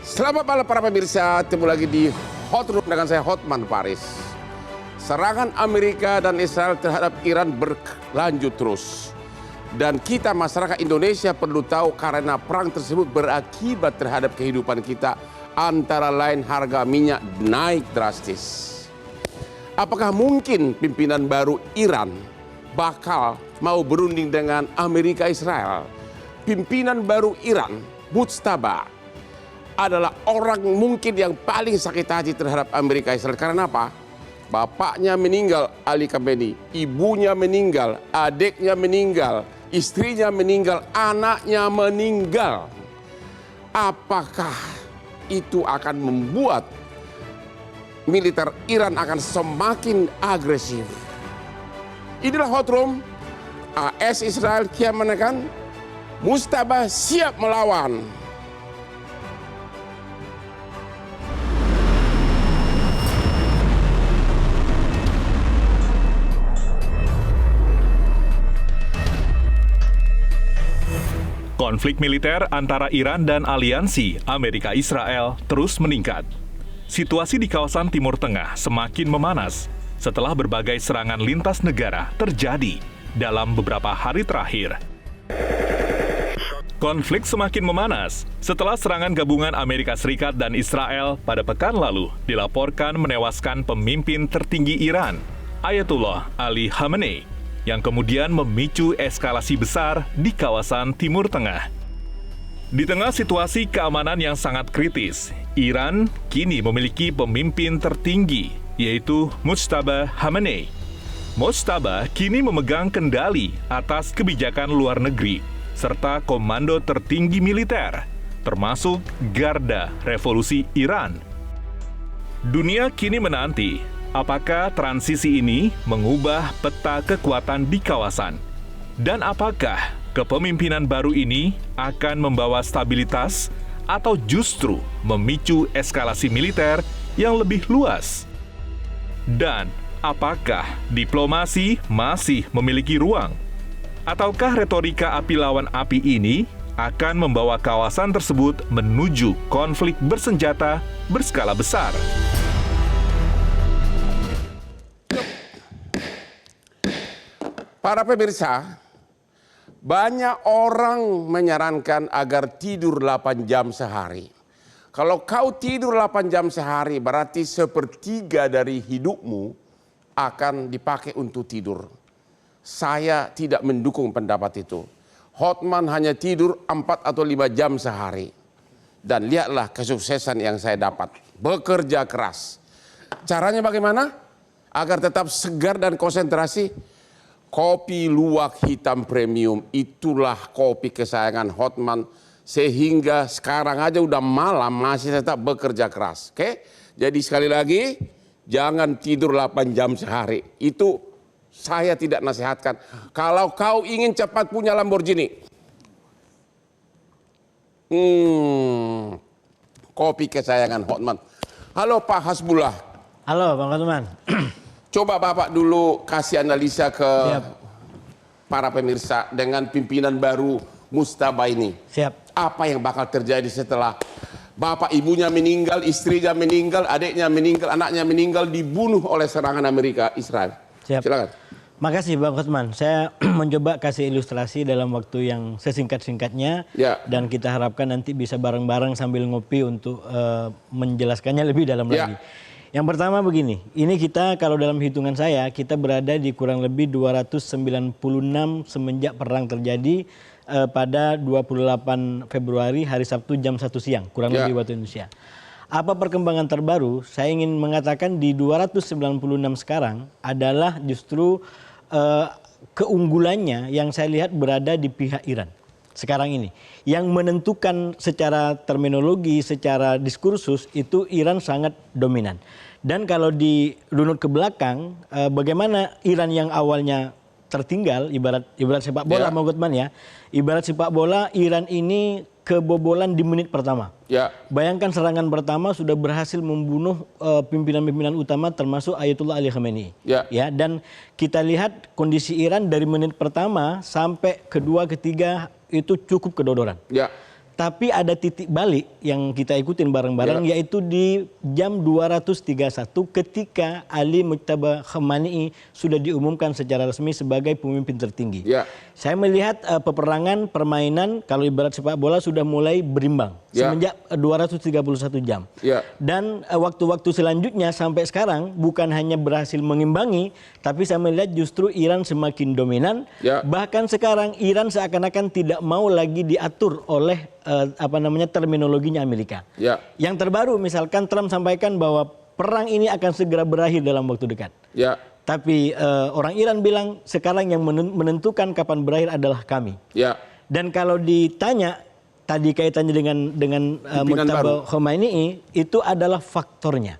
Selamat malam para pemirsa, ketemu lagi di Hot Room dengan saya Hotman Paris. Serangan Amerika dan Israel terhadap Iran berlanjut terus. Dan kita masyarakat Indonesia perlu tahu karena perang tersebut berakibat terhadap kehidupan kita. Antara lain harga minyak naik drastis. Apakah mungkin pimpinan baru Iran bakal mau berunding dengan Amerika Israel? Pimpinan baru Iran, Mujtaba, adalah orang mungkin yang paling sakit hati terhadap Amerika Israel. Karena apa? Bapaknya meninggal, Ali Khamenei, ibunya meninggal, adiknya meninggal, istrinya meninggal, anaknya meninggal. Apakah itu akan membuat militer Iran akan semakin agresif? Inilah Hot Room. AS Israel kian menekan, Mujtaba siap melawan. Konflik militer antara Iran dan aliansi Amerika-Israel terus meningkat. Situasi di kawasan Timur Tengah semakin memanas setelah berbagai serangan lintas negara terjadi dalam beberapa hari terakhir. Konflik semakin memanas setelah serangan gabungan Amerika Serikat dan Israel pada pekan lalu dilaporkan menewaskan pemimpin tertinggi Iran, Ayatollah Ali Khamenei, yang kemudian memicu eskalasi besar di kawasan Timur Tengah. Di tengah situasi keamanan yang sangat kritis, Iran kini memiliki pemimpin tertinggi, yaitu Mujtaba Khamenei. Mujtaba kini memegang kendali atas kebijakan luar negeri, serta komando tertinggi militer, termasuk Garda Revolusi Iran. Dunia kini menanti apakah transisi ini mengubah peta kekuatan di kawasan? Dan apakah kepemimpinan baru ini akan membawa stabilitas atau justru memicu eskalasi militer yang lebih luas? Dan apakah diplomasi masih memiliki ruang? Ataukah retorika api lawan api ini akan membawa kawasan tersebut menuju konflik bersenjata berskala besar? Para pemirsa, banyak orang menyarankan agar tidur 8 jam sehari. Kalau kau tidur 8 jam sehari, berarti sepertiga dari hidupmu akan dipakai untuk tidur. Saya tidak mendukung pendapat itu. Hotman hanya tidur 4 atau 5 jam sehari. Dan lihatlah kesuksesan yang saya dapat. Bekerja keras. Caranya bagaimana? Agar tetap segar dan konsentrasi. Kopi luwak hitam premium, itulah kopi kesayangan Hotman. Sehingga sekarang aja udah malam masih tetap bekerja keras. Oke? Jadi sekali lagi, jangan tidur 8 jam sehari. Itu saya tidak nasihatkan. Kalau kau ingin cepat punya Lamborghini. Kopi kesayangan Hotman. Halo Pak Hasbullah. Halo Bang Hotman. Coba Bapak dulu kasih analisa ke para pemirsa dengan pimpinan baru Mujtaba ini. Siap. Apa yang bakal terjadi setelah bapak ibunya meninggal, istrinya meninggal, adiknya meninggal, anaknya meninggal, dibunuh oleh serangan Amerika Israel. Siap. Silakan. Makasih Bang Hotman. Saya mencoba kasih ilustrasi dalam waktu yang sesingkat-singkatnya. Ya. Dan kita harapkan nanti bisa bareng-bareng sambil ngopi untuk menjelaskannya lebih dalam lagi. Yang pertama begini, ini kita kalau dalam hitungan saya, kita berada di kurang lebih 296 semenjak perang terjadi pada 28 Februari hari Sabtu jam 1 siang, kurang lebih waktu Indonesia. Apa perkembangan terbaru? Saya ingin mengatakan di 296 sekarang adalah justru keunggulannya yang saya lihat berada di pihak Iran. Sekarang ini, yang menentukan secara terminologi, secara diskursus itu Iran sangat dominan. Dan kalau dirunut ke belakang, bagaimana Iran yang awalnya tertinggal, ibarat sepak bola, Bang Hotman ya, ibarat sepak bola, Iran ini kebobolan di menit pertama. Bayangkan serangan pertama sudah berhasil membunuh pimpinan-pimpinan utama termasuk Ayatollah Ali Khamenei. Ya, dan kita lihat kondisi Iran dari menit pertama sampai kedua, ketiga itu cukup kedodoran. Tapi ada titik balik yang kita ikutin bareng-bareng, yaitu di jam 231 ketika Ali Mujtaba Khamenei sudah diumumkan secara resmi sebagai pemimpin tertinggi. Saya melihat peperangan, permainan, kalau ibarat sepak bola sudah mulai berimbang semenjak 231 jam. Dan waktu-waktu selanjutnya sampai sekarang bukan hanya berhasil mengimbangi, tapi saya melihat justru Iran semakin dominan. Bahkan sekarang Iran seakan-akan tidak mau lagi diatur oleh terminologinya Amerika. Yang terbaru misalkan Trump sampaikan bahwa perang ini akan segera berakhir dalam waktu dekat. Tapi orang Iran bilang sekarang yang menentukan kapan berakhir adalah kami. Dan kalau ditanya tadi kaitannya dengan Mujtaba Khamenei, itu adalah faktornya.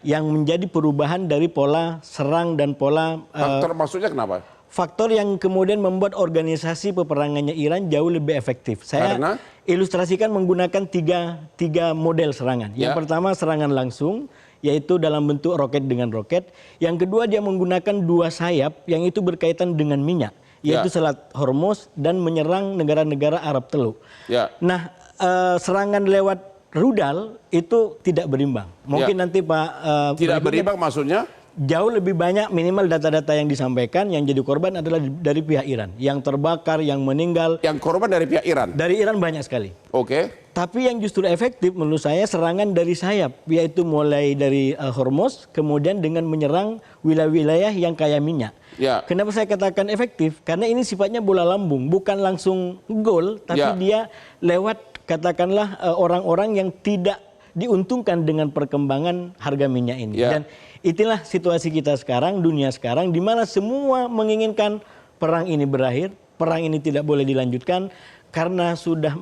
Yang menjadi perubahan dari pola serang dan pola faktor maksudnya kenapa? Faktor yang kemudian membuat organisasi peperangannya Iran jauh lebih efektif. Saya ilustrasikan menggunakan tiga model serangan. Yang pertama serangan langsung, yaitu dalam bentuk roket dengan roket. Yang kedua dia menggunakan dua sayap yang itu berkaitan dengan minyak, yaitu Selat Hormuz dan menyerang negara-negara Arab Teluk. Nah, serangan lewat rudal itu tidak berimbang. Mungkin nanti Pak tidak berimbang maksudnya? Jauh lebih banyak minimal data-data yang disampaikan yang jadi korban adalah dari pihak Iran. Yang terbakar, yang meninggal. Yang korban dari pihak Iran? Dari Iran banyak sekali. Tapi yang justru efektif menurut saya serangan dari sayap. Yaitu mulai dari Hormuz, kemudian dengan menyerang wilayah-wilayah yang kaya minyak. Kenapa saya katakan efektif? Karena ini sifatnya bola lambung. Bukan langsung gol, tapi dia lewat katakanlah orang-orang yang tidak diuntungkan dengan perkembangan harga minyak ini. Dan itulah situasi kita sekarang, dunia sekarang, di mana semua menginginkan perang ini berakhir, perang ini tidak boleh dilanjutkan karena sudah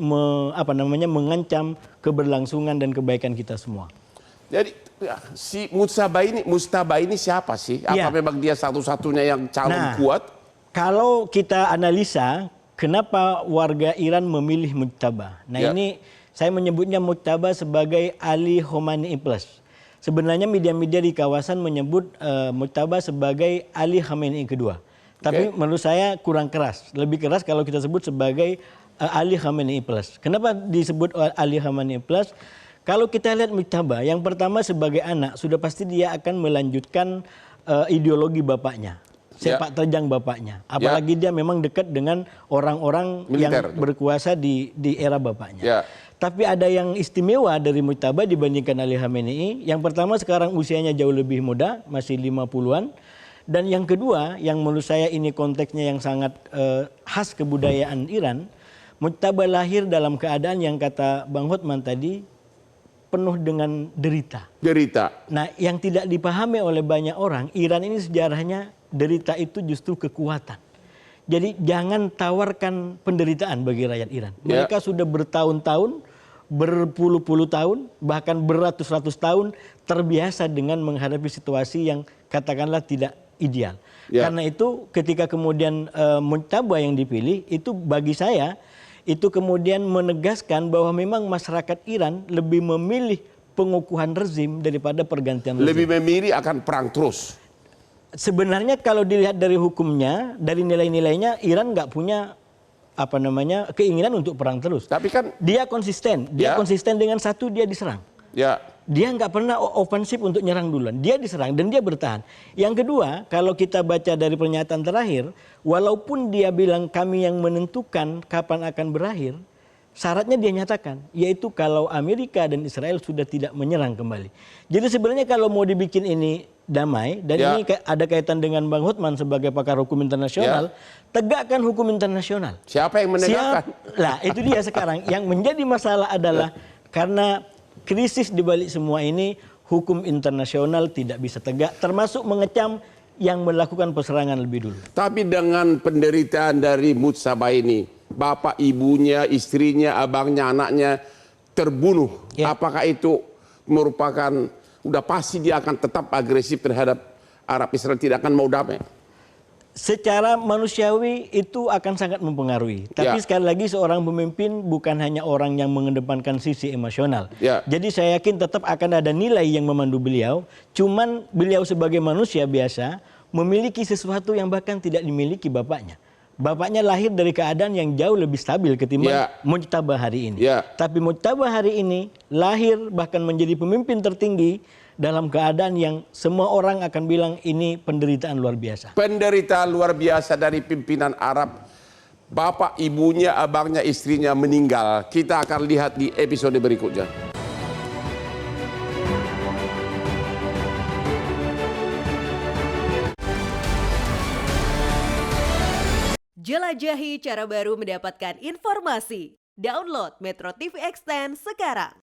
mengancam keberlangsungan dan kebaikan kita semua. Jadi si Mujtaba ini siapa sih? Apa memang dia satu-satunya yang calon kuat? Kalau kita analisa, kenapa warga Iran memilih Mujtaba? Nah ini saya menyebutnya Mujtaba sebagai Ali Khamenei Plus. Sebenarnya media-media di kawasan menyebut Mujtaba sebagai Ali Khamenei kedua. Tapi menurut saya kurang keras. Lebih keras kalau kita sebut sebagai Ali Khamenei Plus. Kenapa disebut Ali Khamenei Plus? Kalau kita lihat Mujtaba, yang pertama sebagai anak, sudah pasti dia akan melanjutkan ideologi bapaknya. Sepak terjang bapaknya. Apalagi dia memang dekat dengan orang-orang yang berkuasa di era bapaknya. Tapi ada yang istimewa dari Mujtaba dibandingkan Ali Khamenei. Yang pertama sekarang usianya jauh lebih muda, masih 50-an. Dan yang kedua, yang menurut saya ini konteksnya yang sangat khas kebudayaan Iran. Mujtaba lahir dalam keadaan yang kata Bang Hotman tadi, penuh dengan derita. Nah yang tidak dipahami oleh banyak orang, Iran ini sejarahnya derita itu justru kekuatan. Jadi jangan tawarkan penderitaan bagi rakyat Iran. Mereka sudah bertahun-tahun, berpuluh-puluh tahun, bahkan beratus-ratus tahun terbiasa dengan menghadapi situasi yang katakanlah tidak ideal. Karena itu ketika kemudian Mujtaba yang dipilih, itu bagi saya itu kemudian menegaskan bahwa memang masyarakat Iran lebih memilih pengukuhan rezim daripada pergantian rezim. Lebih memilih akan perang terus. Sebenarnya kalau dilihat dari hukumnya, dari nilai-nilainya, Iran nggak punya keinginan untuk perang terus. Tapi kan dia konsisten, konsisten dengan satu dia diserang. Dia nggak pernah ofensif untuk nyerang duluan. Dia diserang dan dia bertahan. Yang kedua, kalau kita baca dari pernyataan terakhir, walaupun dia bilang kami yang menentukan kapan akan berakhir, syaratnya dia nyatakan, yaitu kalau Amerika dan Israel sudah tidak menyerang kembali. Jadi sebenarnya kalau mau dibikin ini damai, dan ini ada kaitan dengan Bang Hotman sebagai pakar hukum internasional, tegakkan hukum internasional. Siapa yang menegakkan? Lah itu dia sekarang. Yang menjadi masalah adalah karena krisis di balik semua ini, hukum internasional tidak bisa tegak, termasuk mengecam yang melakukan perserangan lebih dulu. Tapi dengan penderitaan dari Mujtaba ini, bapak, ibunya, istrinya, abangnya, anaknya terbunuh. Apakah itu merupakan, udah pasti dia akan tetap agresif terhadap Arab Israel, tidak akan mau damai? Secara manusiawi itu akan sangat mempengaruhi. Tapi sekali lagi seorang pemimpin bukan hanya orang yang mengedepankan sisi emosional. Jadi saya yakin tetap akan ada nilai yang memandu beliau. Cuman beliau sebagai manusia biasa memiliki sesuatu yang bahkan tidak dimiliki bapaknya. bapaknya lahir dari keadaan yang jauh lebih stabil ketimbang Ya. Mujtaba hari ini. Ya. Tapi Mujtaba hari ini lahir bahkan menjadi pemimpin tertinggi dalam keadaan yang semua orang akan bilang ini penderitaan luar biasa. Penderitaan luar biasa dari pimpinan Arab. Bapak, ibunya, abangnya, istrinya meninggal. Kita akan lihat di episode berikutnya. Jelajahi cara baru mendapatkan informasi. Download Metro TV Extend sekarang.